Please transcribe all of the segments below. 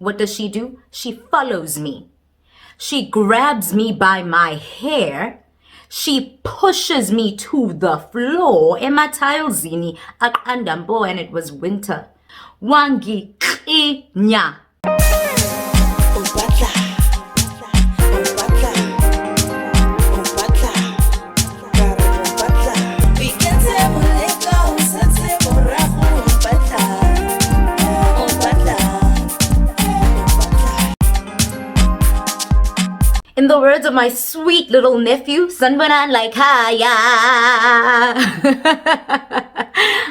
what does she do? She follows me. She grabs me by my hair. She pushes me to the floor. Ematilesini aqandambo, and it was winter. Wangi nya. In the words of my sweet little nephew, Sanbanan like Haya.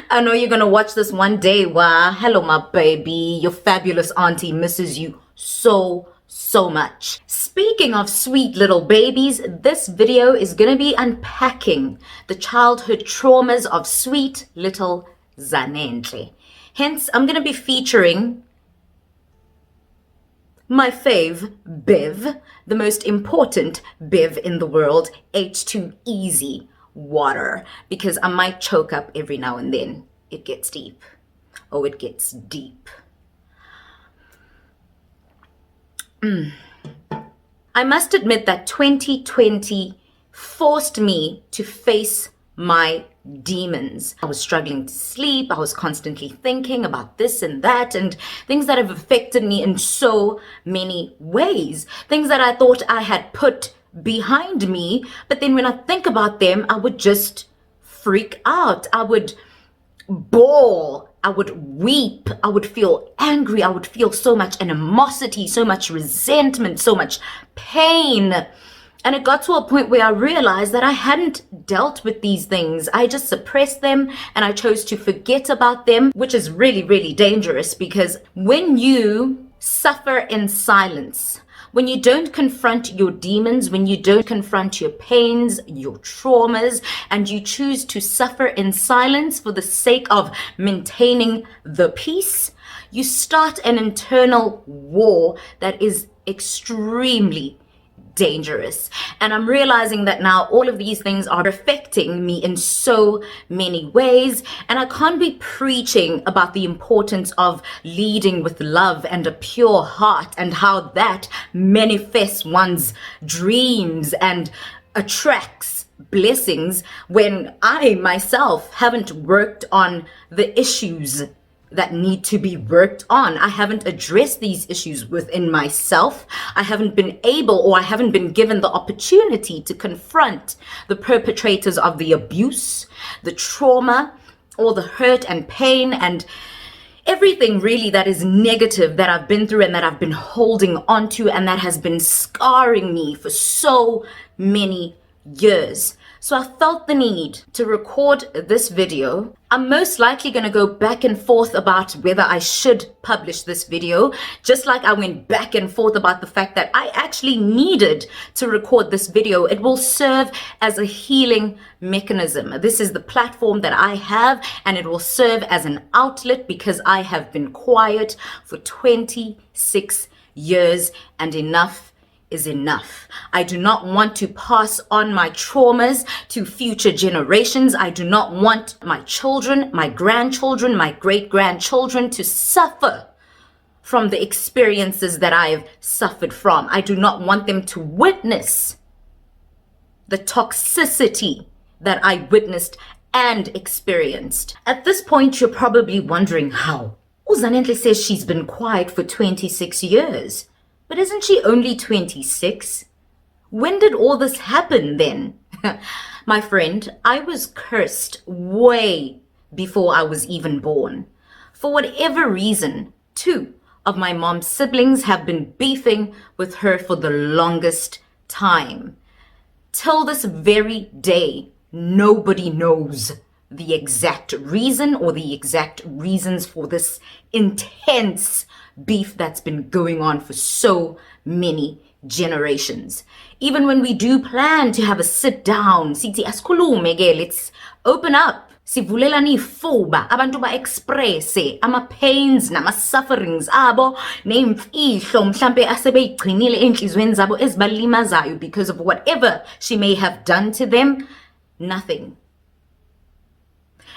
I know you're gonna watch this one day. Wow. Hello, my baby. Your fabulous auntie misses you so much. Speaking of sweet little babies, this video is gonna be unpacking the childhood traumas of sweet little Zanentle. Hence, I'm gonna be featuring my fave, Bev, the most important Bev in the world, H2 Easy water, because I might choke up every now and then. It gets deep. Oh, it gets deep. I must admit that 2020 forced me to face my demons. I was struggling to sleep. I was constantly thinking about this and that and things that have affected me in so many ways. Things that I thought I had put behind me, but then when I think about them, I would just freak out. I would bawl. I would weep. I would feel angry. I would feel so much animosity, so much resentment, so much pain. And it got to a point where I realized that I hadn't dealt with these things. I just suppressed them and I chose to forget about them, which is really, really dangerous, because when you suffer in silence, when you don't confront your demons, when you don't confront your pains, your traumas, and you choose to suffer in silence for the sake of maintaining the peace, you start an internal war that is extremely dangerous. And I'm realizing that now all of these things are affecting me in so many ways, and I can't be preaching about the importance of leading with love and a pure heart and how that manifests one's dreams and attracts blessings when I myself haven't worked on the issues that need to be worked on. I haven't addressed these issues within myself. I haven't been able, or I haven't been given the opportunity to confront the perpetrators of the abuse, the trauma, all the hurt and pain and everything really that is negative that I've been through and that I've been holding onto and that has been scarring me for so many years. So I felt the need to record this video. I'm most likely going to go back and forth about whether I should publish this video, just like I went back and forth about the fact that I actually needed to record this video. It will serve as a healing mechanism. This is the platform that I have, and it will serve as an outlet because I have been quiet for 26 years, and enough is enough. I do not want to pass on my traumas to future generations. I do not want my children, my grandchildren, my great-grandchildren to suffer from the experiences that I've suffered from. I do not want them to witness the toxicity that I witnessed and experienced. At this point, you're probably wondering how. Zanentle says she's been quiet for 26 years. But isn't she only 26? When did all this happen then? My friend, I was cursed way before I was even born. For whatever reason, 2 of my mom's siblings have been beefing with her for the longest time. Till this very day, nobody knows the exact reason or the exact reasons for this intense beef that's been going on for so many generations. Even when we do plan to have a sit down, sithi asikhulume ke, let's open up, sivulelani ifuba, abantu ba-expresse ama-pains nama-sufferings abo neimfihlo mhlampe asebeyigcinile enhlizweni zabo ezibalimazayo because of whatever she may have done to them. Nothing.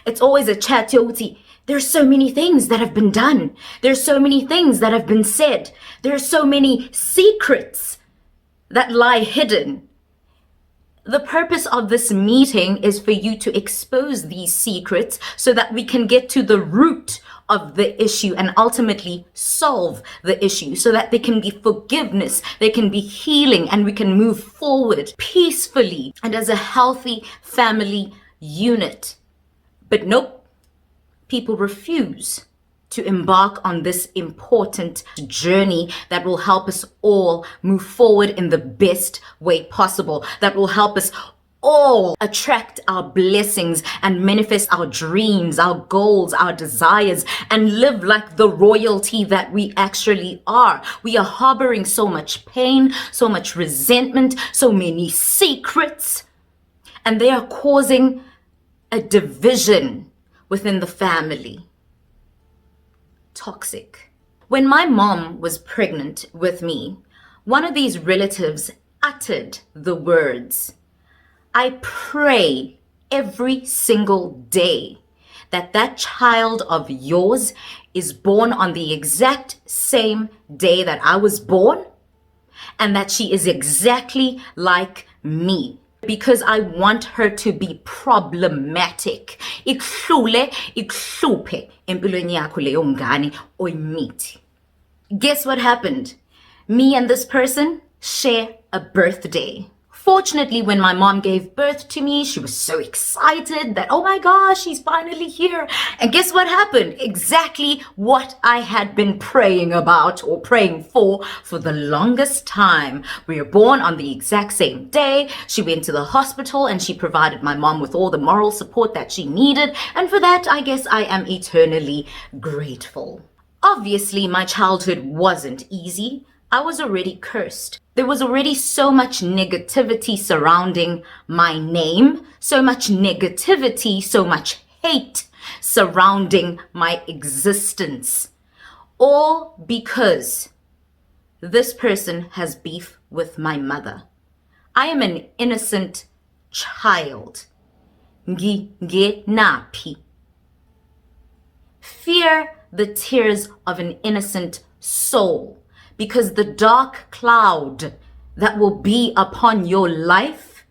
It's always a chat yokuthi There's so many things that have been done. There's so many things that have been said. There are so many secrets that lie hidden. The purpose of this meeting is for you to expose these secrets so that we can get to the root of the issue and ultimately solve the issue so that there can be forgiveness, there can be healing, and we can move forward peacefully and as a healthy family unit. But nope, people refuse to embark on this important journey that will help us all move forward in the best way possible, that will help us all attract our blessings and manifest our dreams, our goals, our desires, and live like the royalty that we actually are. We are harboring so much pain, so much resentment, so many secrets, and they are causing a division within the family. Toxic. When my mom was pregnant with me, one of these relatives uttered the words, "I pray every single day that that child of yours is born on the exact same day that I was born, and that she is exactly like me, because I want her to be problematic. Ikuhlule, ikuhluphe empilweni yakho leyo ngane oyimithi." Guess what happened? Me and this person share a birthday. Fortunately, when my mom gave birth to me, she was so excited that, oh my gosh, she's finally here. And guess what happened? Exactly what I had been praying about or praying for the longest time. We were born on the exact same day. She went to the hospital and she provided my mom with all the moral support that she needed. And for that, I guess I am eternally grateful. Obviously, my childhood wasn't easy. I was already cursed. There was already so much negativity surrounding my name, so much negativity, so much hate surrounding my existence. All because this person has beef with my mother. I am an innocent child. Ngingenaphi. Fear the tears of an innocent soul, because the dark cloud that will be upon your life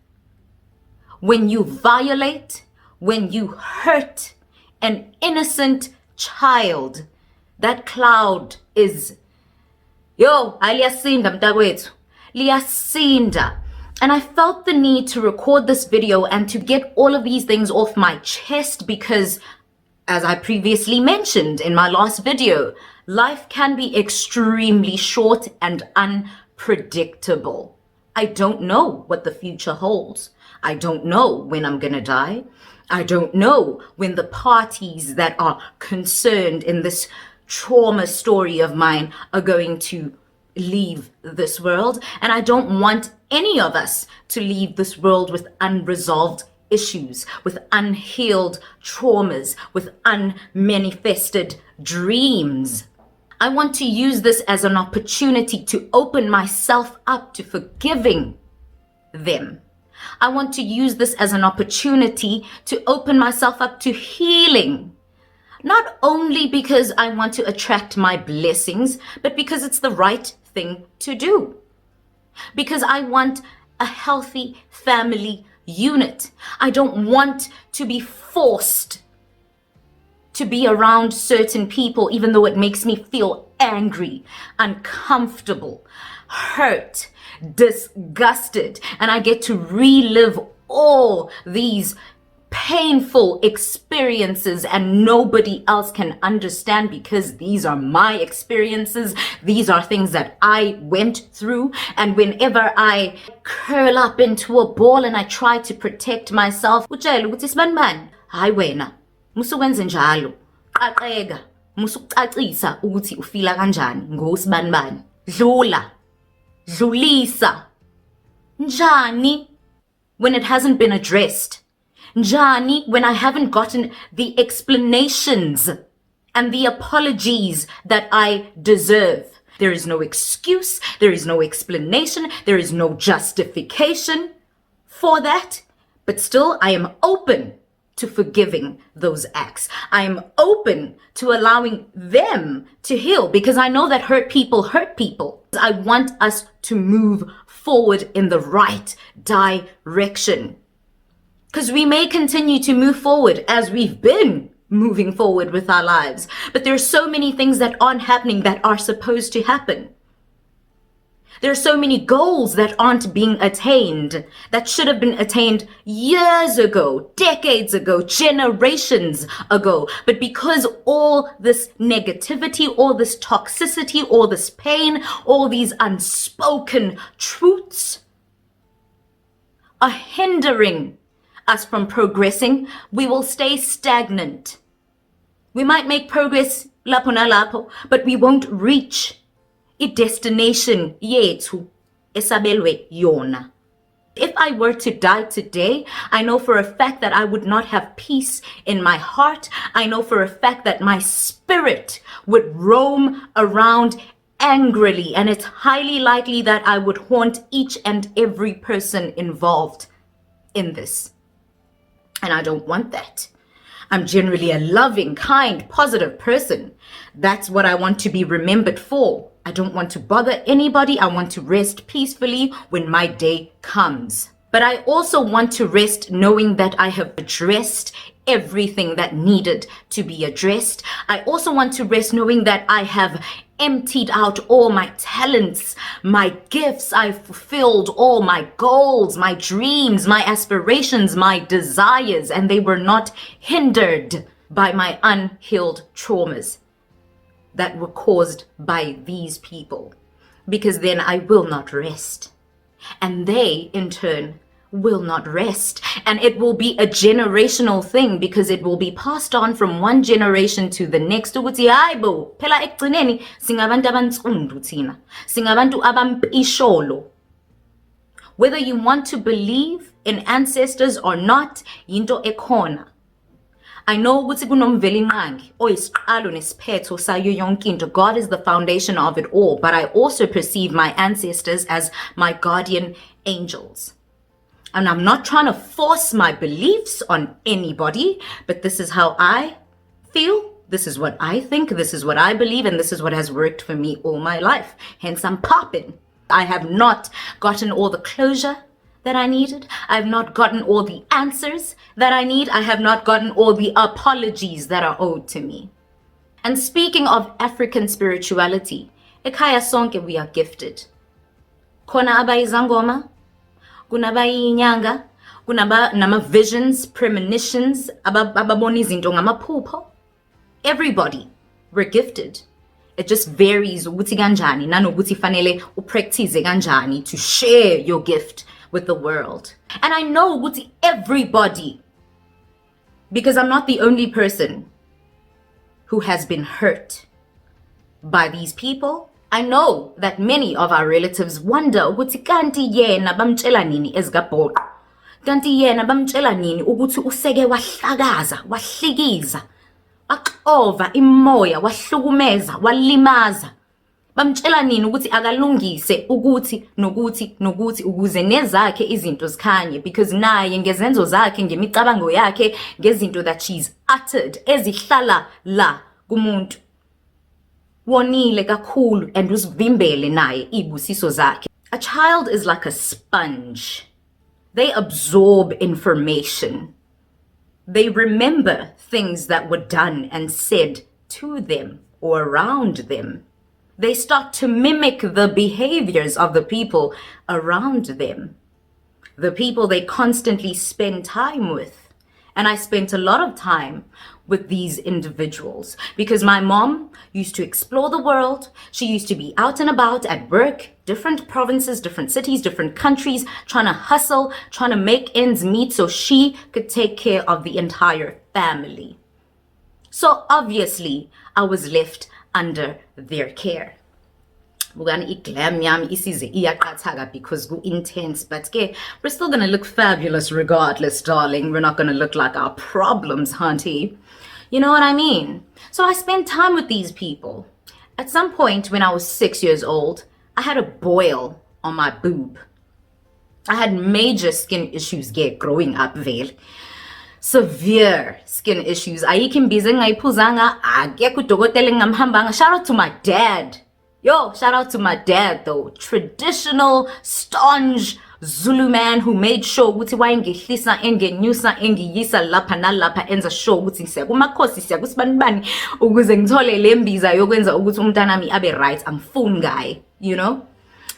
when you violate, when you hurt an innocent child, that cloud is, liyasinda mntakwethu, liyasinda. And I felt the need to record this video and to get all of these things off my chest because, as I previously mentioned in my last video, life can be extremely short and unpredictable. I don't know what the future holds. I don't know when I'm gonna die. I don't know when the parties that are concerned in this trauma story of mine are going to leave this world. And I don't want any of us to leave this world with unresolved issues, with unhealed traumas, with unmanifested dreams. I want to use this as an opportunity to open myself up to forgiving them. I want to use this as an opportunity to open myself up to healing. Not only because I want to attract my blessings, but because it's the right thing to do. Because I want a healthy family unit. I don't want to be forced to be around certain people, even though it makes me feel angry, uncomfortable, hurt, disgusted, and I get to relive all these painful experiences and nobody else can understand because these are my experiences. These are things that I went through, and whenever I curl up into a ball and I try to protect myself, utshela ukuthi sibanibani, hayi wena musuwenze njalo, qaqeka, musucacisa ukuthi ufila kanjani ngosibanibani, dlulisa, njani when it hasn't been addressed. Njani when I haven't gotten the explanations and the apologies that I deserve. There is no excuse, there is no explanation, there is no justification for that. But still, I am open to forgiving those acts. I am open to allowing them to heal because I know that hurt people hurt people. I want us to move forward in the right direction. Because we may continue to move forward as we've been moving forward with our lives. But there are so many things that aren't happening that are supposed to happen. There are so many goals that aren't being attained, that should have been attained years ago, decades ago, generations ago. But because all this negativity, all this toxicity, all this pain, all these unspoken truths are hindering us from progressing, we will stay stagnant. We might make progress lapho nalapho, but we won't reach i-destination yethu esabelwe yona. If I were to die today, I know for a fact that I would not have peace in my heart. I know for a fact that my spirit would roam around angrily, and it's highly likely that I would haunt each and every person involved in this. And I don't want that. I'm generally a loving, kind, positive person. That's what I want to be remembered for. I don't want to bother anybody. I want to rest peacefully when my day comes. But I also want to rest knowing that I have addressed everything that needed to be addressed. I also want to rest knowing that I have emptied out all my talents, my gifts. I've fulfilled all my goals, my dreams, my aspirations, my desires, and they were not hindered by my unhealed traumas that were caused by these people. Because then I will not rest. And they, in turn, will not rest. And it will be a generational thing because it will be passed on from one generation to the next. Ukuthi hayibo, phela ekugcineni singabantu abansundu thina. Singabantu abampisholo. Whether you want to believe in ancestors or not, yinto ekhona. I know ukuthi kunomvelinqangi oyisiqalo nesiphetho sayo yonke into. God is the foundation of it all, but I also perceive my ancestors as my guardian angels. And I'm not trying to force my beliefs on anybody, but this is how I feel. This is what I think. This is what I believe. And this is what has worked for me all my life. Hence, I'm popping. I have not gotten all the closure that I needed. I have not gotten all the answers that I need. I have not gotten all the apologies that are owed to me. And speaking of African spirituality, ekhaya sonke we are gifted. Khona abayizangoma, kunabayinyanga, kunama visions, premonitions, ababona izinto ngamaphupho. Everybody, we're gifted. It just varies ukuthi kanjani nanokuthi fanele upractice kanjani to share your gift with the world. And I know ukuthi everybody, because I'm not the only person who has been hurt by these people. I know that many of our relatives wonder ukuthi kanti yena bamtshela nini ezikabhoqo, kanti yena bamtshela nini ukuthi useke wahlakaza, wahlikiza, waxova imoya, wahlukumeza, walimaza. Bamtshela nini ukuthi akalungise ukuthi nokuthi ukuze nezakhe izinto zikhanye, because naye ngezenzo zakhe, ngemicabango yakhe, ngezinto that she's uttered ezihlala la kumuntu wonile kakhulu and usivimbele naye ibusiso zakhe. A child is like a sponge. They absorb information. They remember things that were done and said to them or around them. They start to mimic the behaviors of the people around them, the people they constantly spend time with. And I spent a lot of time with these individuals because my mom used to explore the world. She used to be out and about at work, different provinces, different cities, different countries, trying to hustle, trying to make ends meet so she could take care of the entire family. So obviously, I was left under their care. Because go intense, but we're still gonna look fabulous regardless, darling. We're not gonna look like our problems, hunty. You know what I mean? So I spent time with these people. At some point when I was 6 years old, I had a boil on my boob. I had major skin issues growing up there. severe skin issues. Ayikho imbiza engayiphuzanga, akekho udokotela engamhambanga. Shout out to my dad. Yo, shout out to my dad though. Traditional, staunch Zulu man who made sure ukuthi wayengehlisa engenyusa engiyisa lapha nalapha enza sure ukuthi siya kumakhosi siya kusibanibani ukuze ngithole le mbiza yokwenza ukuthi umntanami abe right. I'm phone guy, you know?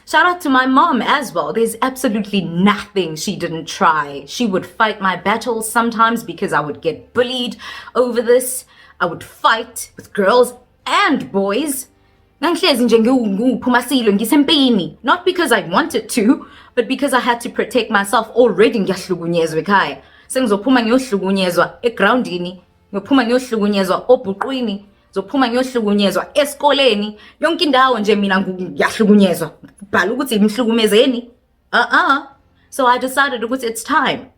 Shout out to my mom as well. There's absolutely nothing she didn't try. She would fight my battles sometimes because I would get bullied over this. I would fight with girls and boys. Not because I wanted to, but because I had to protect myself already. Ngiyahlukunyezwa ekhaya. Sengizophuma ngiyohlukunyezwa egroundini, ngiyophuma ngiyohlukunyezwa obhuqwini, ngizophuma ngiyohlukunyezwa esikoleni. Yonke indawo nje mina ngiyahlukunyezwa. Bhala ukuthi imhlukumezeni. So I decided it's time.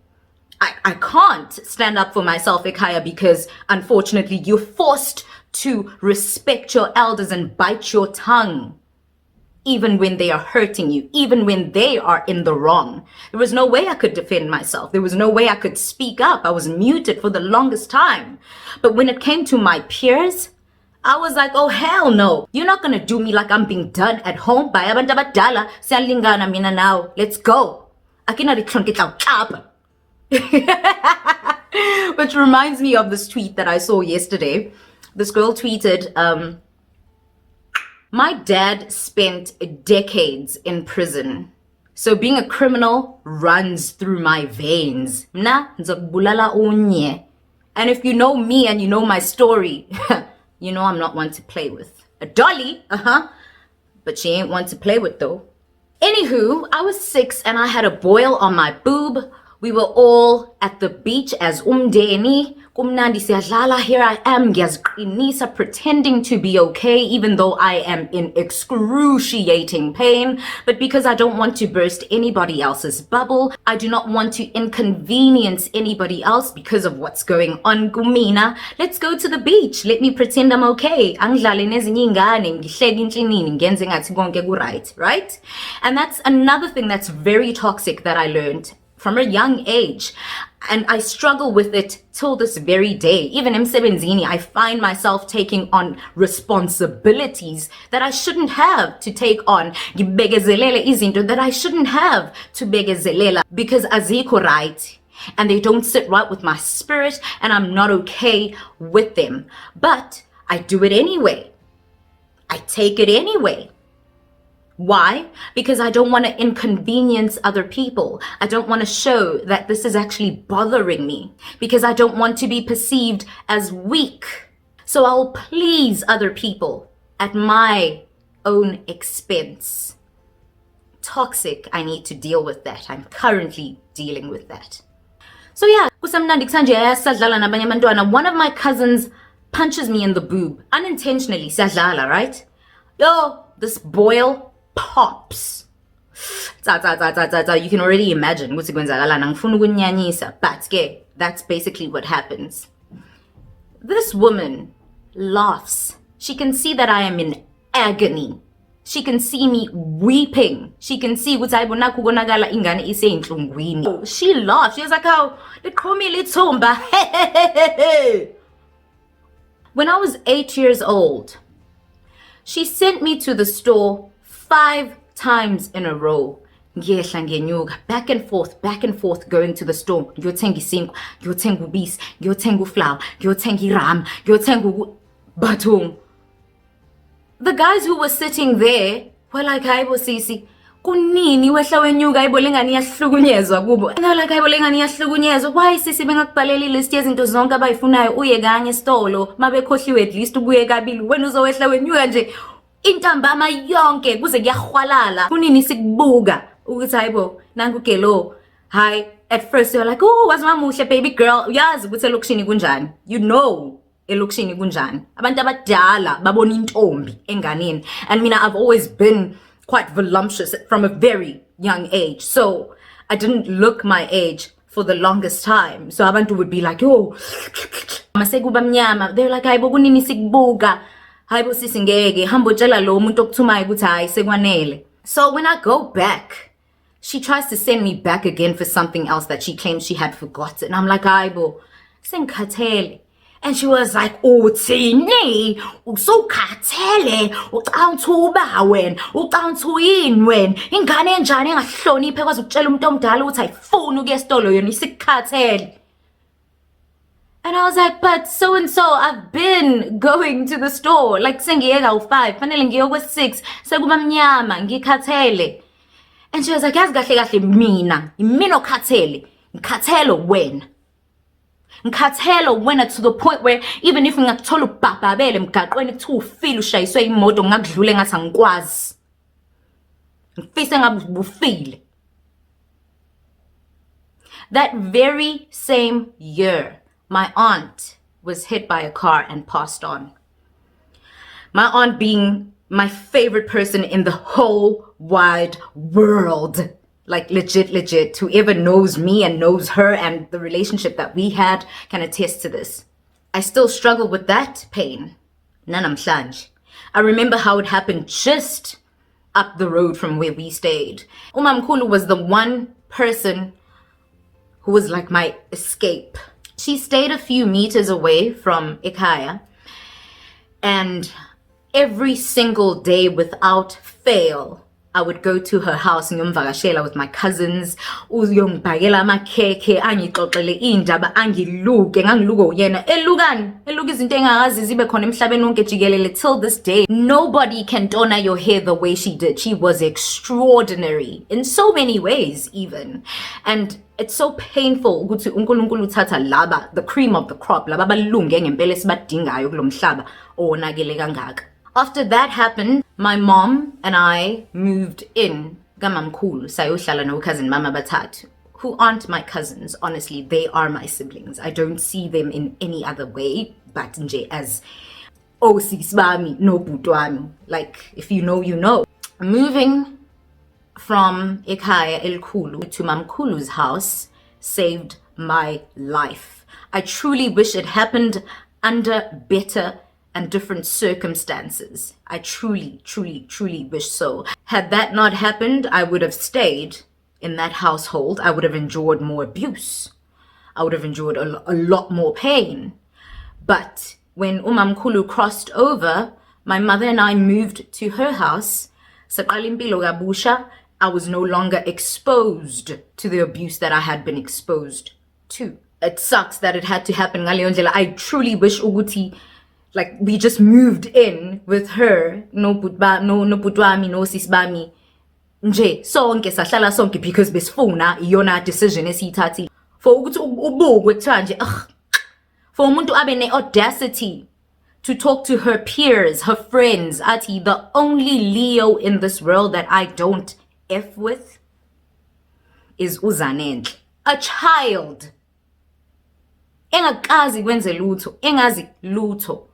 I can't stand up for myself ekhaya because unfortunately you're forced to respect your elders and bite your tongue. Even when they are hurting you, even when they are in the wrong. There was no way I could defend myself. There was no way I could speak up. I was muted for the longest time. But when it came to my peers, I was like, oh, hell no. You're not going to do me like I'm being done at home by abantu abadala. Siyalingana mina now. Let's go. Which reminds me of this tweet that I saw yesterday. This girl tweeted, my dad spent decades in prison. So being a criminal runs through my veins. And if you know me and you know my story, you know I'm not one to play with. A dolly, but she ain't one to play with though. Anywho, I was 6 and I had a boil on my boob. We were all at the beach as umdeni. Kumnandi siyadlala, here I am, ngiyazqinisa, pretending to be okay, even though I am in excruciating pain. But because I don't want to burst anybody else's bubble, I do not want to inconvenience anybody else because of what's going on kumina. Let's go to the beach. Let me pretend I'm okay. Angidlale nezinye ingane, ngihleke inhlinini, ngenze ngathi konke ku-right, right? And that's another thing that's very toxic that I learned from a young age. And I struggle with it till this very day. Even emsebenzini, I find myself taking on responsibilities that I shouldn't have to take on. Ngibekezelele izinto that I shouldn't have to bekezelela because azikho right. And they don't sit right with my spirit and I'm not okay with them. But I do it anyway. I take it anyway. Why? Because I don't want to inconvenience other people. I don't want to show that this is actually bothering me because I don't want to be perceived as weak. So I'll please other people at my own expense. Toxic, I need to deal with that. I'm currently dealing with that. So yeah, one of my cousins punches me in the boob unintentionally, right? Yo, this boil pops. You can already imagine. But that's basically what happens. This woman laughs. She can see that I am in agony. She can see me weeping. She can see she laughs. She's like, oh, when I was 8 years old, she sent me to the store 5 times in a row. Back and forth, going to the store. Ngiyothenga isinkwa, ngiyothenga ubisi, ngiyothenga uflour, ngiyothenga iram, ngiyothenga batung. The guys who were sitting there were like, hayibo sisi, kunini wehla wenyuka hayibo lengane iyahlukunyezwa kubo. And they were like, hayibo lengane iyahlukunyezwa. Why sisi bengakubhalela ilist yezinto zonke abayifunayo uye kanye esitolo, mabekhohliwe at least ubuye kabili. Wena uzowehla wenyuka nje intambama yonke kuze kuyahwalala. Kunini sikubuka ukuthi hayibo nangu gelo. Hi, at first you're like, oh, wazimamuhle baby girl. Uyazi ukuthi elokishini kunjani. You know elokishini kunjani. Abantu abadala babona intombi enganeni. And mina, I've always been quite voluptuous from a very young age. So I didn't look my age for the longest time. So abantu would be like, oh, masekuba mnyama. They're like, hayibo kunini sikubuka. Hayibo sisi ngeke hambo tshela lo umuntu okuthumayo ukuthi hayi sekwanele. So when I go back, she tries to send me back again for something else that she claims she had forgotten. I'm like, hayibo, sengikhathele. And she was like, uthini, usukhathele, ucanga uba wena, ucanga uyini wena, ingane enjani engahloniphe kwaze ukutshela umuntu omdala ukuthi ayifuni ukuya esitolo yona isikhathele. And I was like, but so and so, I've been going to the store. Like, sengiyeka u5, fanele ngiye kwe6, sekubamnyama, ngikhathele. And she was like, yazi kahle kahle mina okhathele, ngikhathele wena. Ngikhathele wena to the point where even if ngakuthola ubhabhabele emgaqweni kuthiwa ufile ushayiswe imoto ngakudlule ngathi angikwazi. Ngifise ngabe ubufile. That very same year, my aunt was hit by a car and passed on. My aunt being my favorite person in the whole wide world. Like legit. Whoever knows me and knows her and the relationship that we had can attest to this. I still struggle with that pain. Nanamhlanje. I remember how it happened just up the road from where we stayed. Umamkhulu was the one person who was like my escape. She stayed a few meters away from Ikaya, and every single day without fail, I would go to her house ngiyomvakashela with my cousins, uyongibhakela amakhekhe, angixoxele indaba, angiluke uyena eluka izinto engazi zibe khona emhlabeni wonke jikelele. Till this day, nobody can dona your hair the way she did. She was extraordinary in so many ways even. And it's so painful ukuthi uNkulunkulu uthatha laba, the cream of the crop, laba balunge ngempela esibadingayo kulomhlaba owonakele kangaka. After that happened, my mom and I moved in kamamkhulu sayohlala no cousin mama bathathu, who aren't my cousins. Honestly, they are my siblings. I don't see them in any other way but nje as sis bami no butwami. Like, if you know, you know. Moving from Ekhaya Elikhulu to Mamkhulu's house saved my life. I truly wish it happened under better and different circumstances. I truly wish so. Had that not happened, I would have stayed in that household. I would have endured more abuse. I would have endured a lot more pain. But when Umamkhulu crossed over, my mother and I moved to her house. Saqalimpilo kabusha. I was no longer exposed to the abuse that I had been exposed to. It sucks that it had to happen ngaleyo ndlela. I truly wish ukuthi, like, we just moved in with her, no putwami, no sisbami, nje sonke sahlala sonke because besifuna iyona decision esiyithathi. For ukuthi ubukwe kuthiwa nje for umuntu abe ne-audacity to talk to her peers, her friends, athi the only Leo in this world that I don't F with is uZanenhle, a child engakazi kwenze lutho, engazi lutho.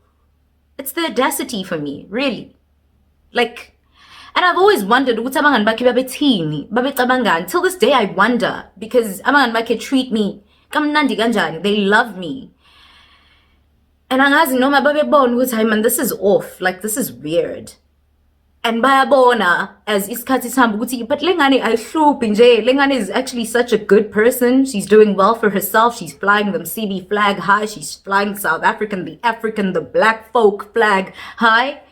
It's the audacity for me, really. Like, and I've always wondered ukuthi abangani bakhe babethini, babecabangani. Till this day I wonder, because abangani bakhe treat me kamnandi kanjani, they love me. And angazi noma babebona ukuthi hayi man, this is off, like this is weird. And bayabona as isikhathi sihamba ukuthi but lengane ayihluphi nje, lengane is actually such a good person. She's doing well for herself. She's flying the CB flag high. She's flying the South African, the black folk flag high.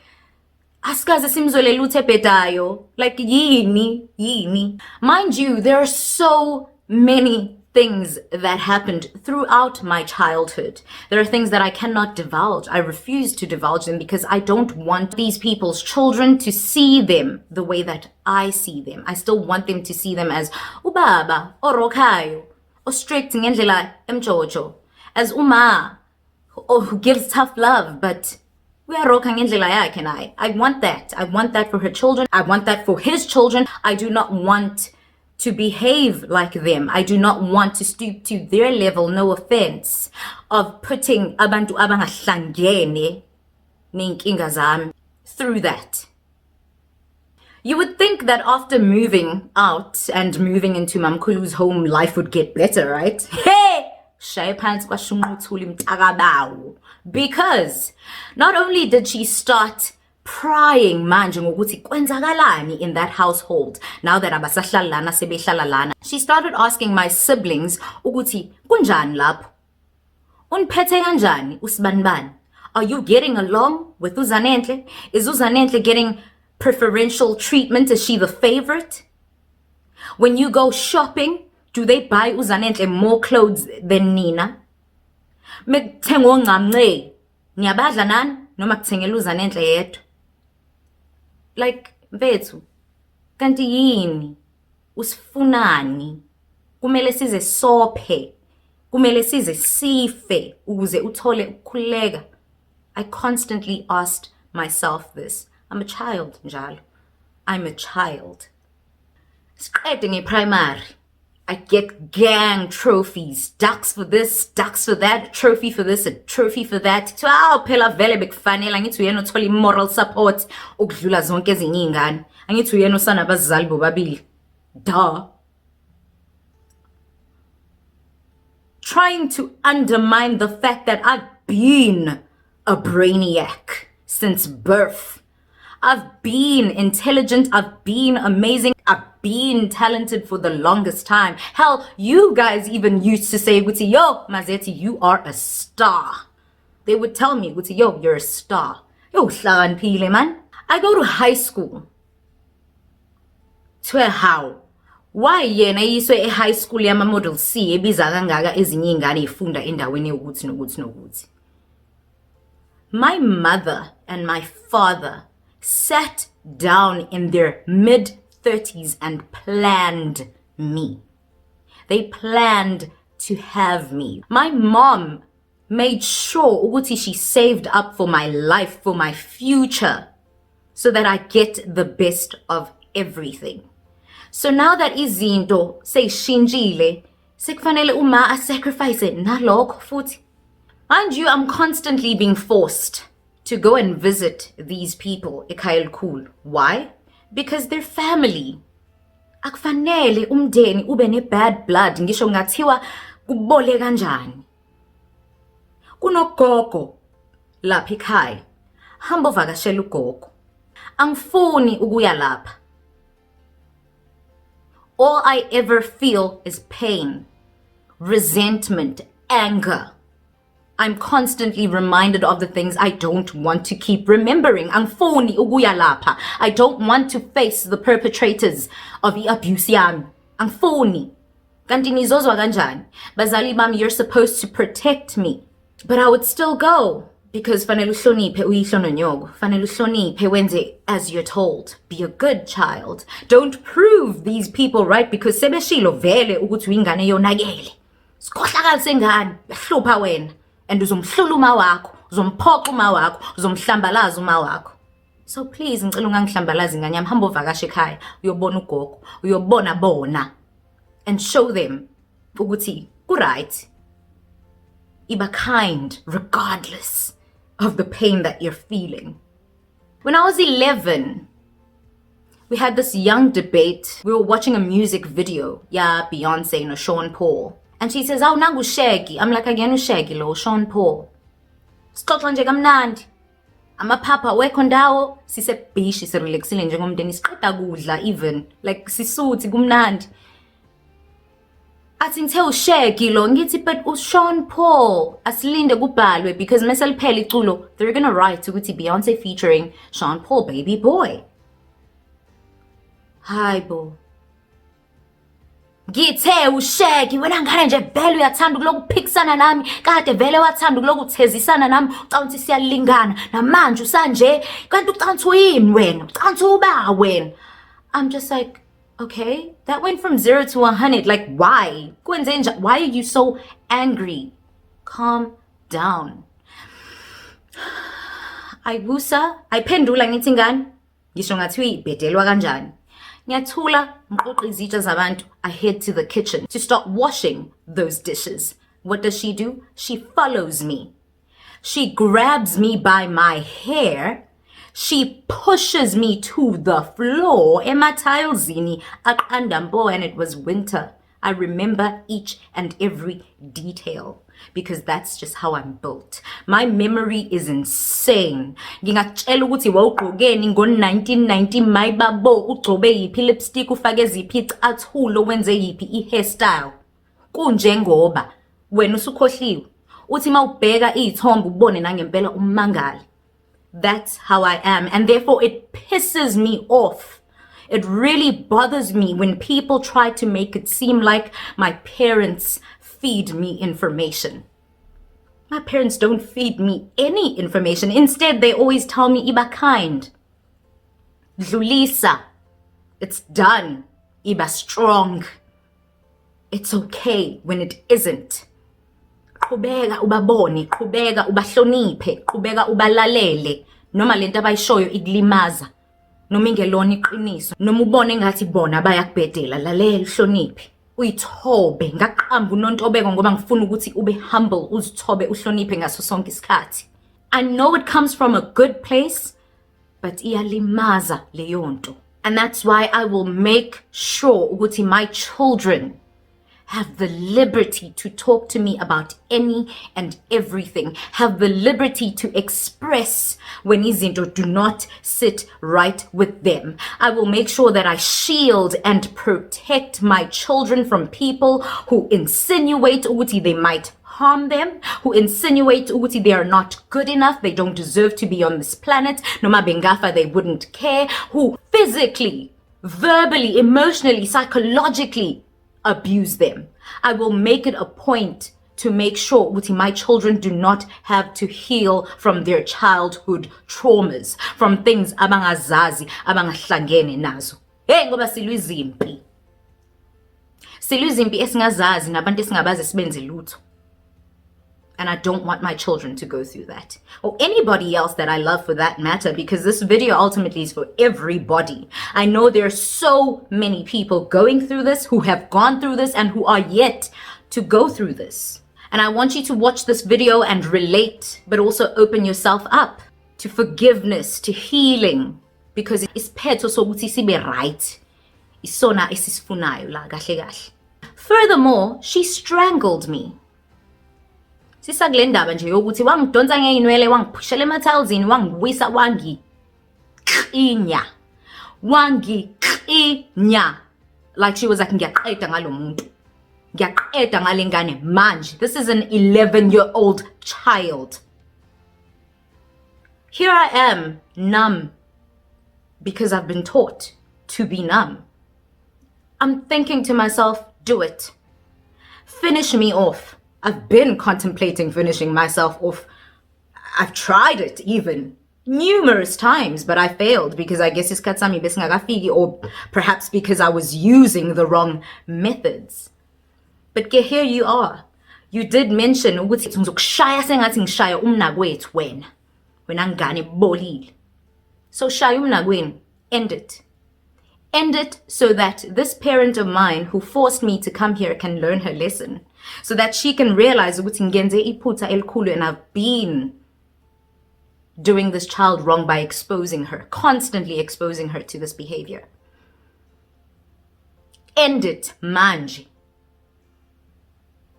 Asikaze simzwele lutho ebhedayo. Like yini. Mind you, there are so many things that happened throughout my childhood. There are things that I cannot divulge. I refuse to divulge them because I don't want these people's children to see them the way that I see them. I still want them to see them as ubaba, orokhayo, or strict ngendlela emjojo, as uma, who gives tough love, but uyarokha ngendlela yakhe naye. I want that. I want that for her children. I want that for his children. I do not want to behave like them. I do not want to stoop to their level, no offense, of putting abantu abangahlangene ney'nkinga zami through that. You would think that after moving out and moving into Mamkhulu's home, life would get better, right? Hey! Because not only did she start prying manje ngokuthi kwenzakalani in that household now that abasahlalana sebehlalalana, she started asking my siblings ukuthi kunjani lapho, Uniphethe kanjani usibanibani? Are you getting along with uZanenhle? Is uZanenhle getting preferential treatment? Is she the favorite? When you go shopping, do they buy uZanenhle more clothes than Nina? Mekuthenga ongcamnce, niyabadla nani noma kuthengela uZanenhle yedwa? Like, mfethu, kanti yini? Usifunani? Kumele size sophe. Kumele size sife ukuze uthole ukukhululeka. I constantly asked myself this. I'm a child, njalo. I'm a child. Siqede nge-primary. I get gang trophies. Ducks for this, ducks for that, trophy for this, a trophy for that. Kuthiwa phela vele bekufanele angithi uyena uthola moral support ukudlula zonke ezinye izingane. Angithi uyena usana abazali bobabili. Duh. Trying to undermine the fact that I've been a brainiac since birth. I've been intelligent, I've been amazing, I've been talented for the longest time. Hell, you guys even used to say, yo, Mazeti, you are a star. They would tell me, yo, you're a star. Yo, hlakaniphile man. I go to high school. To how? Why yena yiswe high school yama model C ebiza kangaka ezinye ingane ifunda endaweni yokuthi nokuthi. My mother and my father sat down in their mid-30s and planned me. They planned to have me. My mom made sure ukuthi she saved up for my life, for my future, so that I get the best of everything. So now that izinto seyishintsile, sekufanele uma sacrifice nalokho futhi. Mind you, I'm constantly being forced to go and visit these people ekhaya elikhulu. Why? Because they're family. Akufanele umndeni ube ne bad blood ngisho ngathiwa kubole kanjani. Kunogogo lapha ekhaya. Hamba uvakashela ugogo. Angifuni ukuya lapha. All I ever feel is pain, resentment, anger. I'm constantly reminded of the things I don't want to keep remembering. Angifuni ukuya lapha. I don't want to face the perpetrators of the abuse yami. Angifuni. Kanti nizozwa kanjani? Bazali bami, you're supposed to protect me. But I would still go. Because fanele uhloniphe uyihlo nonyogo. Fanele uhloniphe wenze as you're told. Be a good child. Don't prove these people right because sebeshilo vele ukuthi uyingane yonakele. Sikhohlakalise ingane, behlupha wena. And uzomhlula uma wakho, uzomphoqa uma wakho, uzomhlambalaza uma wakho. So please ngicela ungangihlambalazi ingane yami, hamba uvakashe ekhaya, uyobona ugogo, uyobona bona. And show them ukuthi ku-right. Iba kind regardless of the pain that you're feeling. When I was 11, we had this young debate. We were watching a music video. Yeah, Beyonce and Sean Paul. And she says, "Aw nangu Shaggy." I'm like, "Again Shaggy lo, Sean Paul." Sixoxa nje kamnandi. Amapapa wekho ndawo sisebhishi sirelaxile njengomndeni siqeda kudla even like sisuthi kumnandi. Athi ngithe uShaggy lo ngithi but uSean Paul asilinde kubhalwe because mase liphela iculo they're gonna write ukuthi Beyonce featuring Sean Paul, baby boy. Hi bo. Ngithe uShaggy wena ngane nje vele uyathanda ukulokuphikisana nami kade vele wathanda ukulokuthezisana nami ucanga siyalingana namanje usanje kanti ucanga uyini wena ucanga uba wena. I'm just like, okay, that went from 0 to 100. Like, why? Why are you so angry? Calm down. Ayiphendula ngithi ngani? Ngisho ngathi uyibhedelwa kanjani? Ngiyathula ngiqoqa izitsha zabantu. I head to the kitchen to start washing those dishes. What does she do? She follows me. She grabs me by my hair. She pushes me to the floor. Ematilesini aqandambo, and it was winter. I remember each and every detail because that's just how I'm built. My memory is insane. Ngingakutshela ukuthi wawugqokeni ngo-1990 mayibabo ugcobe yiphi lipstick ufake ziphi icathulo wenze yiphi i-hairstyle. Kunjengoba wena usukhohliwe uthi mawubheka izithombe ubone nangempela umangala. That's how I am, and therefore it pisses me off. It really bothers me when people try to make it seem like my parents feed me information. My parents don't feed me any information. Instead, they always tell me, iba kind. Dlulisa. It's done. Iba strong. It's okay when it isn't. Qhubeka ubabone, qhubeka ubahloniphe, qhubeka ubalalele. Noma lento abayishoyo ikulimaza. Noma ingelona iqiniso. Noma ubone ngathi bona bayakubhedela, lalela uhloniphe. Uyithobe ngaqamba unontobeko ngoba ngifuna ukuthi ube humble, uzithobe uhloniphe ngaso sonke isikhathi. I know it comes from a good place, but iyalimaza leyo nto. And that's why I will make sure ukuthi my children have the liberty to talk to me about any and everything, have the liberty to express when izinto do not sit right with them. I will make sure that I shield and protect my children from people who insinuate ukuthi they might harm them, who insinuate ukuthi they are not good enough, they don't deserve to be on this planet, noma bengafa they wouldn't care, who physically, verbally, emotionally, psychologically abuse them. I will make it a point to make sure ukuthi my children do not have to heal from their childhood traumas, from things abangazazi, abangahlangene nazo. Hey, ngoba silwizimpi. Silwizimpi esingazazi nabantu esingabazi sibenze lutho. And I don't want my children to go through that. Or anybody else that I love for that matter, because this video ultimately is for everybody. I know there are so many people going through this, who have gone through this, and who are yet to go through this. And I want you to watch this video and relate, but also open yourself up to forgiveness, to healing, because it's petho sokuthi sibe right. Isona esisifunayo la kahle kahle. Furthermore, she strangled me. Sisakule ndaba nje yokuthi wangidonsa ngeinwele, wangiphushela emathawuzini, wangiwisa, wangiqinya, like she was like ngiyaqeda ngalo muntu, ngiyaqeda ngale ngane manje. This is an 11-year-old child. Here I am, numb, because I've been taught to be numb. I'm thinking to myself, do it. Finish me off. I've been contemplating finishing myself off. I've tried it even numerous times, but I failed because I guess isikhathi sami besingakafiki, or perhaps because I was using the wrong methods. But here you are. You did mention ukuthi ngizokushaya sengathi ngishaya umnakwethu wena ngane bolile. So shaya umnakwenu, end it. End it so that this parent of mine who forced me to come here can learn her lesson. So that she can realize ukuthi ngenze iphutha elikhulu, and I've been doing this child wrong by exposing her, constantly exposing her to this behavior. End it manje.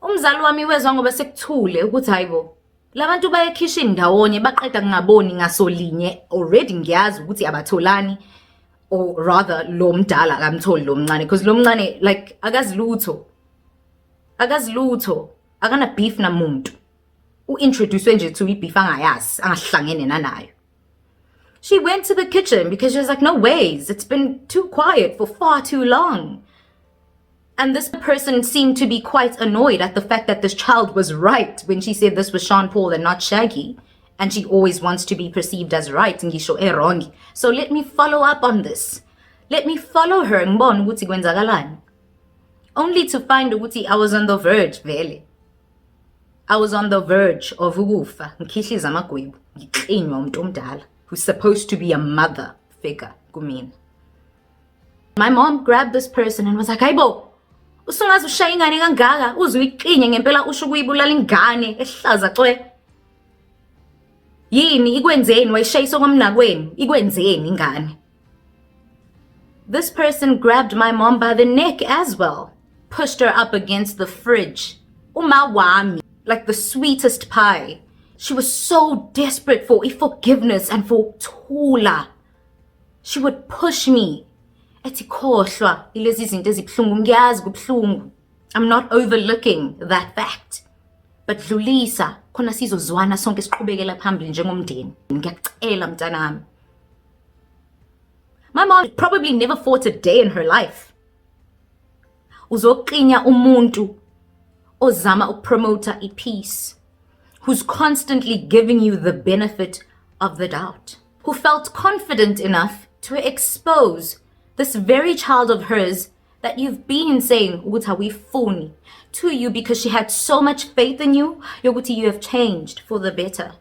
Umzali wami wezwa ngoba sekuthule ukuthi hayibo labantu bayekhishini ndawonye baqeda ngaboni ngasolinye, already ngiyazi ukuthi abatholani, or rather lo mdala akamtholi lo mncane, because lo mncane like akazilutho, akana beef namuntu, uintroduced nje to beef angayazi, angahlangene nanayo. She went to the kitchen because she was like, no ways, it's been too quiet for far too long. And this person seemed to be quite annoyed at the fact that this child was right when she said this was Sean Paul and not Shaggy. And she always wants to be perceived as right. Ngisho wrong. So let me follow up on this. Let me follow her ngibone ukuthi kwenzakalani. Only to find ukuthi I was on the verge, vele. I was on the verge of ukufa. Ngikhihlisa amagwebu. Ngiqinywa umuntu omdala who's supposed to be a mother figure kumina. My mom grabbed this person and was like, hayibo, usungaze ushaya ingane kangaka, uzuyiqinye ngempela usho ukuyibulala ingane ehlaza cwe. Yini ikwenzeni wayishayisa ngomnakweni, ikwenzeni ingane? This person grabbed my mom by the neck as well, pushed her up against the fridge. Uma wami, like the sweetest pie. She was so desperate for forgiveness and for thula. She would push me. Ethi khohlwa ilezi zinto ezibhlungu, ngiyazi kubhlungu. I'm not overlooking that fact. but dlulisa khona sizozwana sonke siqhubekela phambili njengomndeni. Ngiyakucela mntanami. My mom probably never fought a day in her life. Uzoqinya umuntu ozama ukupromota peace, who's constantly giving you the benefit of the doubt, who felt confident enough to expose this very child of hers that you've been saying ukuthi to you because she had so much faith in you, yokuthi you have changed for the better.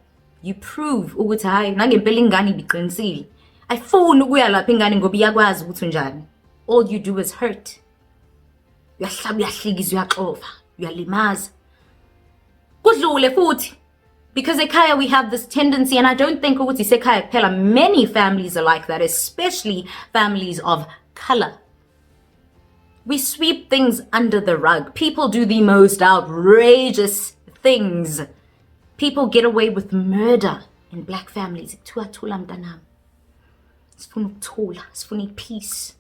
You prove ukuthi hayi nangempela ingane ibiqinisile. Ayifuni ukuya lapha ingane ngoba iyakwazi ukuthi unjani. All you do is hurt. Uyahlaba uyahlikiza uyaxova, uyalimaza. Kudlule futhi. Because ekhaya we have this tendency, and I don't think ukuthi sekhaya kuphela, many families are like that, especially families of color. We sweep things under the rug. People do the most outrageous things. People get away with murder in black families. Sifuna peace.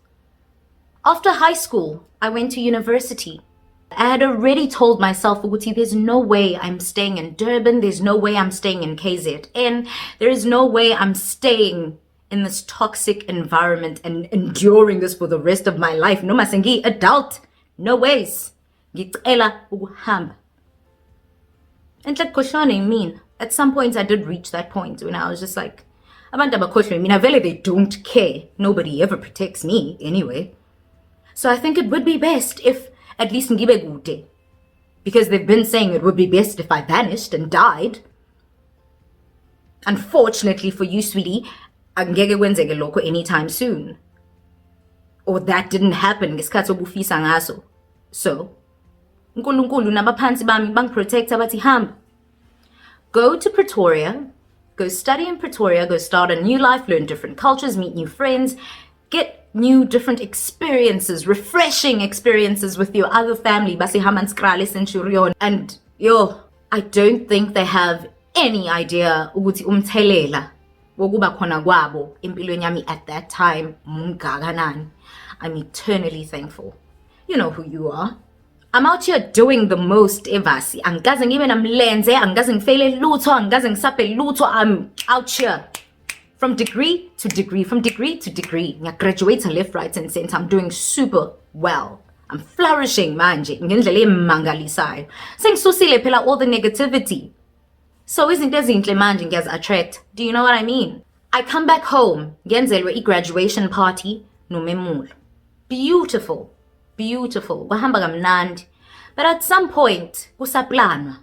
After high school, I went to university. I had already told myself, Uguti, there's no way I'm staying in Durban. There's no way I'm staying in KZN. There is no way I'm staying in this toxic environment and enduring this for the rest of my life. No masengi adult. No ways. Ngicela ukuhamba. And like Koshane mean, at some points I did reach that point when I was just like, abantu abakhohlwe mina vele they don't care. Nobody ever protects me anyway. So I think it would be best if at least ngibe kude. Because they've been saying it would be best if I vanished and died. Unfortunately for you, sweetie, angeke kwenzeke lokho anytime soon. Or that didn't happen ngesikhathi obufisa ngaso. So, uNkulunkulu nabaphansi bami bangiprotecta bathi hamba. Go to Pretoria, go study in Pretoria, go start a new life, learn different cultures, meet new friends, get new different experiences, refreshing experiences with your other family, basi hamanskrale centurion. And I don't think they have any idea ukuthi umthelela wokuba khona kwabo empilweni yami at that time mungakanani. I'm eternally thankful. You know who you are. I'm out here doing the most evasi. Angikaze ngibe namlenze, angikaze ngifele lutho, angikaze ngisaphe lutho. I'm out here. From degree to degree, from degree to degree. I graduate left, right, and center. I'm doing super well. I'm flourishing manje. Ngendlela emangalisayo. Sengisusile phela all the negativity. So izinto ezinhle manje ngiyazi-attract. Do you know what I mean? I come back home. Ngenzelwe i-graduation party nomemulo. Beautiful. Beautiful. Kwahamba kamnandi. But at some point, kusaplanwa.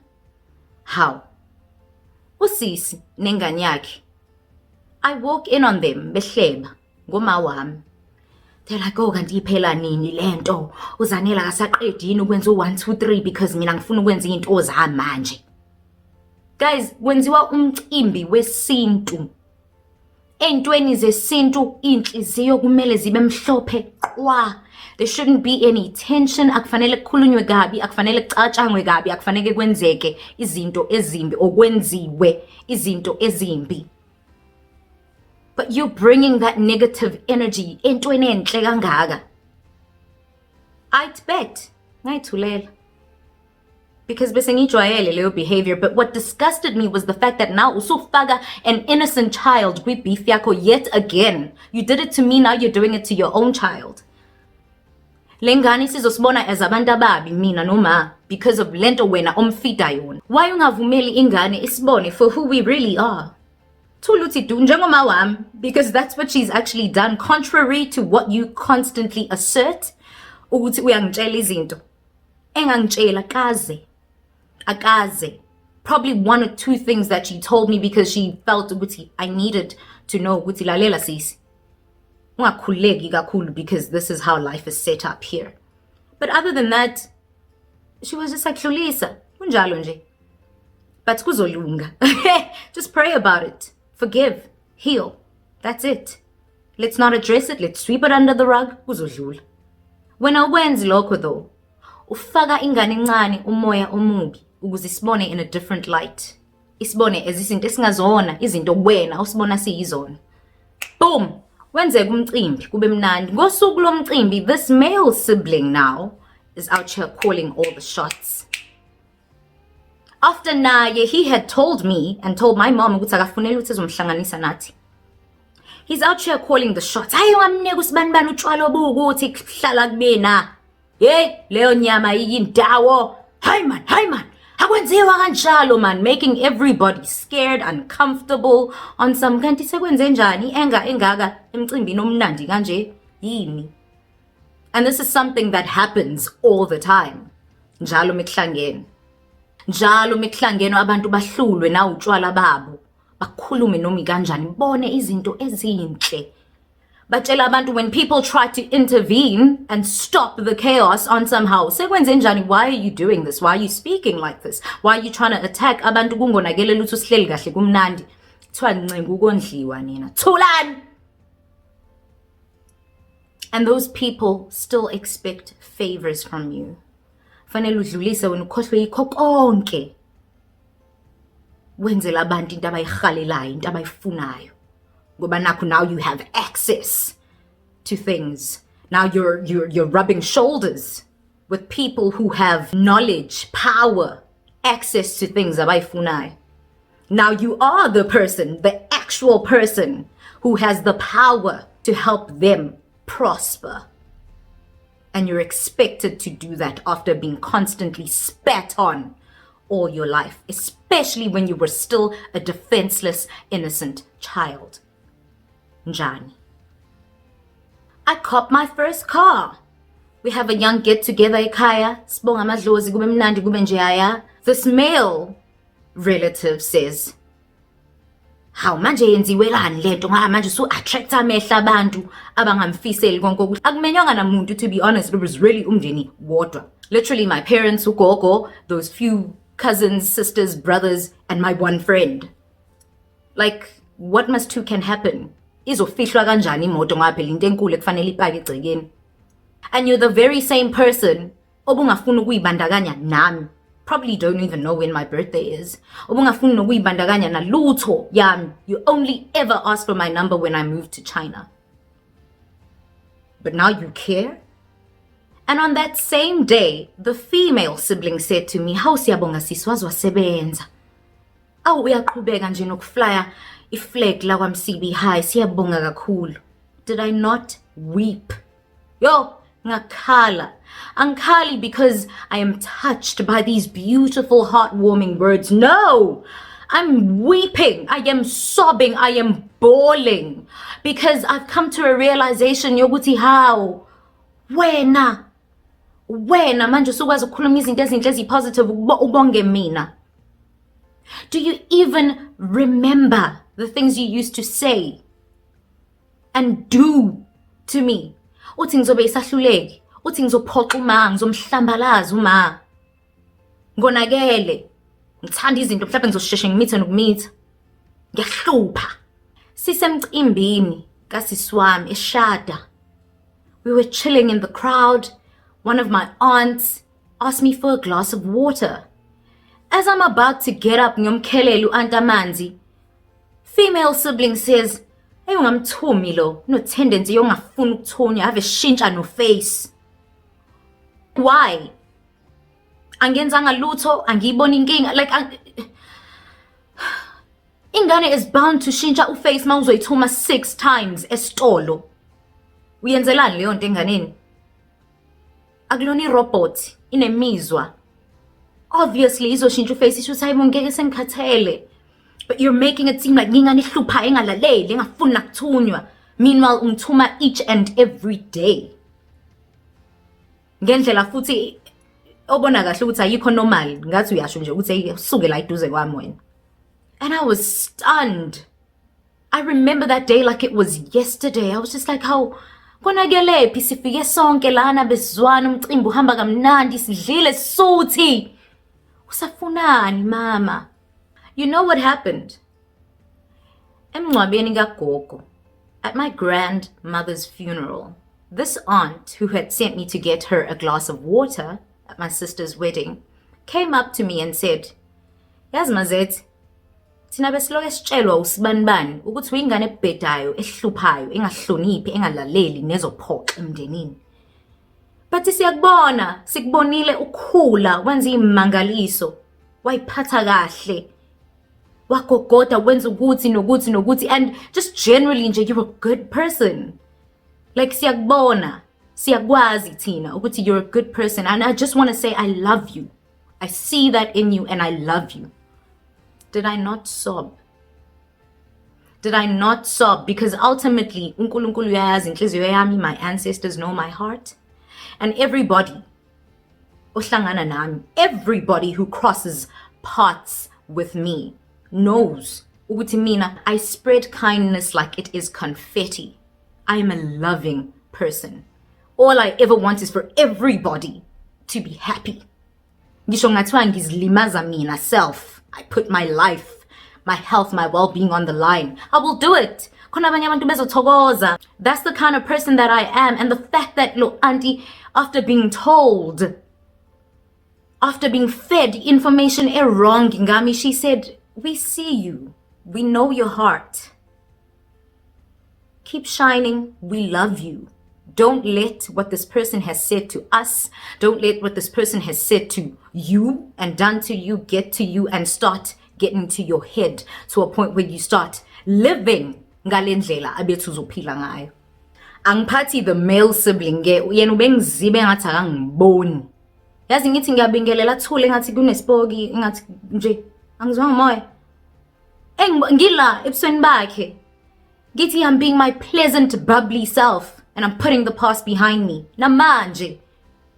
How? Usisi nengane yakhe. I walk in on them, behleba, ngoma wami. They're like, oh, kanti iphela nini lento? Uzanela kasaqedi yini ukwenza 1 2 3 because mina ngifuna ukwenza into zami manje. Guys, kwenziwa umcimbi wesintu. Entweni zesintu inhliziyo kumele zibe mhlophe qwa. There shouldn't be any tension. Akufanele kukhulunywe kabi, akufanele kucatshangwe kabi, akufanele kwenzeke izinto ezimbi okwenziwe izinto ezimbi. But you're bringing that negative energy entweni enhle kangaka. I'd bet ngayithulela. Because bese ngijwayele leyo behavior, but what disgusted me was the fact that now usufaka an innocent child kwi-beef yakho yet again. You did it to me, now you're doing it to your own child. Lengani sizosibona as abantu ababi mina noma because of lento wena omfida yona. Why ungavumeli ingane isibone for who we really are? Thuluthi du njengoma wami, because that's what she's actually done, contrary to what you constantly assert. Ukuthi uyangitshela izinto engangitshela kaze akaze. Probably 1 or 2 things that she told me because she felt ukuthi I needed to know ukuthi lalela sisi. Ungakhuleki kakhulu because this is how life is set up here. But other than that, she was just like, Hlulisa, kunjalo nje. But kuzolunga. Just pray about it. Forgive. Heal. That's it. Let's not address it. Let's sweep it under the rug. Kuzodlula. Wena ukwenzi lokho though, ufaka ingane encane umoya omubi ukuze isibone in a different light. Isibone as izinto esingazona, izinto wena usibona siyizona. Boom! Wenzeka umcimbi kube mnandi. Ngosuku lomcimbi, this male sibling now is out here calling all the shots. After naye, he had told me and told my mom ukuthi akafuneli ukuthi ezomhlanganisa nathi. He's out here calling the shots. Hayi ungamnika usibanibani utshwala obukuthi kuhlala kubena. Hey, leyo nyama iyindawo. Hayi man. Akwenziwa kanjalo man, making everybody scared, uncomfortable on some kanti sekwenze njani engaka emcimbini omnandi kanje yini. And this is something that happens all the time. Njalo mekuhlangene abantu bahlulwe na utshwala babo. Bakhulume nomi kanjani bone izinto ezinhle. Batshela abantu when people try to intervene and stop the chaos on somehow. Sekwenze njani, why are you doing this? Why are you speaking like this? Why are you trying to attack abantu kungonakele lutho sihleli kahle kumnandi? Kuthiwa ncenga ukondliwa nina. Thulani! And those people still expect favors from you. Fanele udlulise wena ukhohlwe yikho konke. Wenzela abantu into abayirhalelayo, into abayifunayo. Ngoba nakho now you have access to things. Now you're rubbing shoulders with people who have knowledge, power, access to things abayifunayo. Now you are the person, the actual person who has the power to help them prosper. And you're expected to do that after being constantly spat on all your life, especially when you were still a defenseless, innocent child. Njani. I copped my first car. We have a young get-together ekhaya. Sibonga amadlozi kube mnandi kube njeyaya. This male relative says, hawu manje yenziwelani lento manje so attract amehla abantu abangamfiseli konke ukuthi akumenyanga namuntu. To be honest, it was really umndeni wodwa. Literally my parents, ugogo, those few cousins, sisters, brothers, and my one friend. Like, what must two can happen? Izofihlwa kanjani imoto ngoba phela into enkulu ekufanele ipake egcekeni. And you're the very same person obungafuna ukuyibandakanya nami. Probably don't even know when my birthday is. Obungafuna nokuyibandakanya na lutho yami. You only ever asked for my number when I moved to China. But now you care? And on that same day, the female sibling said to me, "Hawu siyabonga sisi wasebenza. Awu uyaqhubeka nje nokuflya iflag la kwaMCB High, siyabonga kakhulu." Did I not weep? Yo, ngakhala. Ankhali because I am touched by these beautiful, heartwarming words. No, I'm weeping. I am sobbing. I am bawling because I've come to a realization yokuthi how wena manje usukwazi ukukhuluma izinto ezinhle ezipositive ubonge mina. Do you even remember the things you used to say and do to me? Uthi ngizobe isahluleki, uthi ngizophoxa uma, ngizomhlambalaza uma. Ngonakele, ngithanda izinto mhlawumbe ngizosheshe ngimithe nokumitha. Ngiyahlupha. Sisemcimbini kasisi wami eshada. We were chilling in the crowd. One of my aunts asked me for a glass of water. As I'm about to get up ngiyomkhelela u-aunt amanzi, female sibling says, "Hey ungamthumi lo, no tendency yongafuna ukuthonya, have shintsha no face." Why? Angenzanga lutho, angiyibona inkinga, like ingane is bound to shintsha uface mawuzoyithuma 6 times esitolo. Uyenzelani leyo nto enganeni? Akulona irobot inemizwa. Obviously izoshintsha uface isho hayi ngeke sengikhathele. But you're making it seem like ngingane ihlupha engalaleli engafuni nakuthunywa. Meanwhile ungithuma each and every day. Ngendlela futhi obona kahle ukuthi ayikho normal, ngathi uyasho nje ukuthi usuke la iduze kwami wena. And I was stunned. I remember that day like it was yesterday. I was just like, how konakelephi sifike sonke lana besizwana umcimbi uhamba kamnandi sidlile suthi. Usafunani mama? You know what happened? Emncwabeni kagogo, at my grandmother's funeral, this aunt who had sent me to get her a glass of water at my sister's wedding came up to me and said, "Yazi Mazethi, thina besiloke sitshelwa usibanibani ukuthi uyingane ebhedayo ehluphayo engahloniphi engalaleli nezophoxa emndenini. But siyakubona, sikubonile ukhula wenza imangaliso. wayiphatha kahle, wagogoda wenza ukuthi nokuthi nokuthi, and just generally nje you're a good person. Like siyakubona, siyakwazi thina ukuthi you're a good person, and I just want to say I love you. I see that in you and I love you. Did I not sob? Did I not sob? Because ultimately, uNkulunkulu uyayazi inhliziyo yami, my ancestors know my heart. And everybody, ohlangana nami, everybody who crosses paths with me knows ukuthi mina, I spread kindness like it is confetti. I am a loving person. All I ever want is for everybody to be happy. Ngisho ngathiwa ngizilimaza mina self, I put my life, my health, my well-being on the line, I will do it. Khona abanye abantu bezothokoza. That's the kind of person that I am. And the fact that, look, auntie, after being told, after being fed information wrong, ngami, she said, we see you. We know your heart. Keep shining. We love you. Don't let what this person has said to us, don't let what this person has said to you and done to you get to you and start getting to your head to a point where you start living ngale ndlela abethu uzophila ngayo. Angiphathi the male sibling ke yena ubengizibe ngathi akangiboni. Yazi ngithi ngiyabingelela thule ngathi kunespoki ngathi nje angizwanga moya. Ngila ebusweni bakhe. Ngithi I'm being my pleasant bubbly self and I'm putting the past behind me. Namanje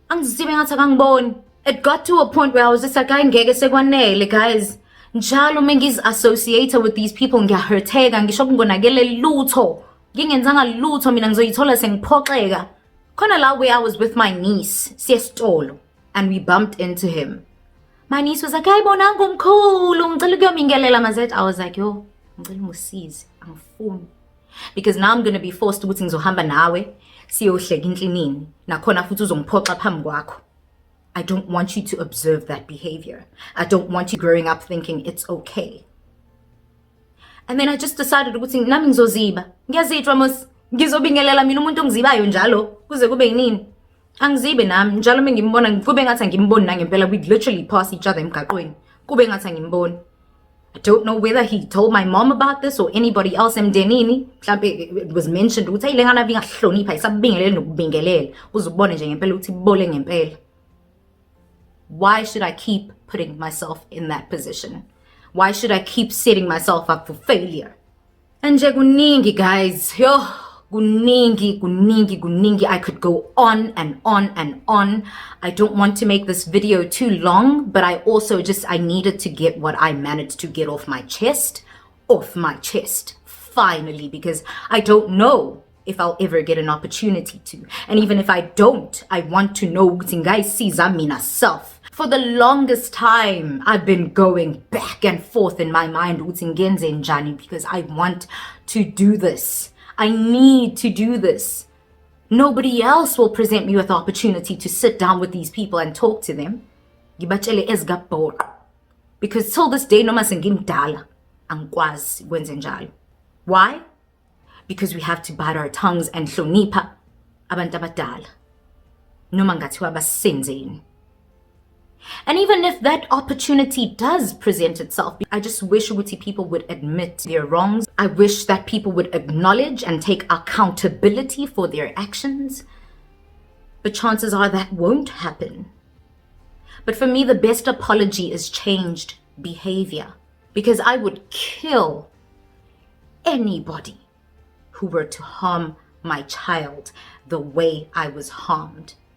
angizibe ngathi akangiboni. It got to a point where I was just like, ngeke sekwanele guys. Njalo mengiz-associate with these people ngiyahurteka, ngisho kungonakele lutho, ngingenzanga lutho mina ngizoyithola sengiphoxeka. Khona la where I was with my niece, siyesitolo, and we bumped into him. My niece was like, ayibona ngumkhulu, ngicela ukuyobingelela mazet. I was like, yo, ngicela ungisize, angifuni. Because now I'm going to be forced ukuthi ngizohamba nawe, siyohleka endlinini, nakhona futhi uzongiphoxa phambi kwakho. I don't want you to observe that behavior. I don't want you growing up thinking it's okay. And then I just decided ukuthi nami ngizoziba. Ngiyazitwa mos, ngizobingelela mina umuntu ongizibayo njalo kuze kube yinini. Angizibe nami njalo mengimbona kube ngathi angimboni nangempela. We'd literally pass each other emgaqweni. Kube ngathi angimboni. I don't know whether he told my mom about this or anybody else emdenini. Mhlambe it was mentioned ukuthi hey lengana bingahlonipha isabingelele nokubingelela. Uzubone nje ngempela ukuthi bole ngempela. Why should I keep putting myself in that position? Why should I keep setting myself up for failure? And nje kuningi guys, yo, kuningi. I could go on and on and on. I don't want to make this video too long, but I also I needed to get what I managed to get off my chest, finally, because I don't know if I'll ever get an opportunity to. And even if I don't, I want to know ukuthi ngayisiza mina self. For the longest time, I've been going back and forth in my mind ukuthi ngenze njani, because I want to do this. I need to do this. Nobody else will present me with the opportunity to sit down with these people and talk to them. Ngibatshele ezigabhoqa. Because till this day, noma sengimdala, angikwazi kwenze njalo. Why? Because we have to bite our tongues and hlonipha abantu abadala. Noma ngathiwa basenzeni. And even if that opportunity does present itself, I just wish ukuthi people would admit their wrongs. I wish that people would acknowledge and take accountability for their actions. But chances are that won't happen. But for me, the best apology is changed behavior. Because I would kill anybody who were to harm my child the way I was harmed.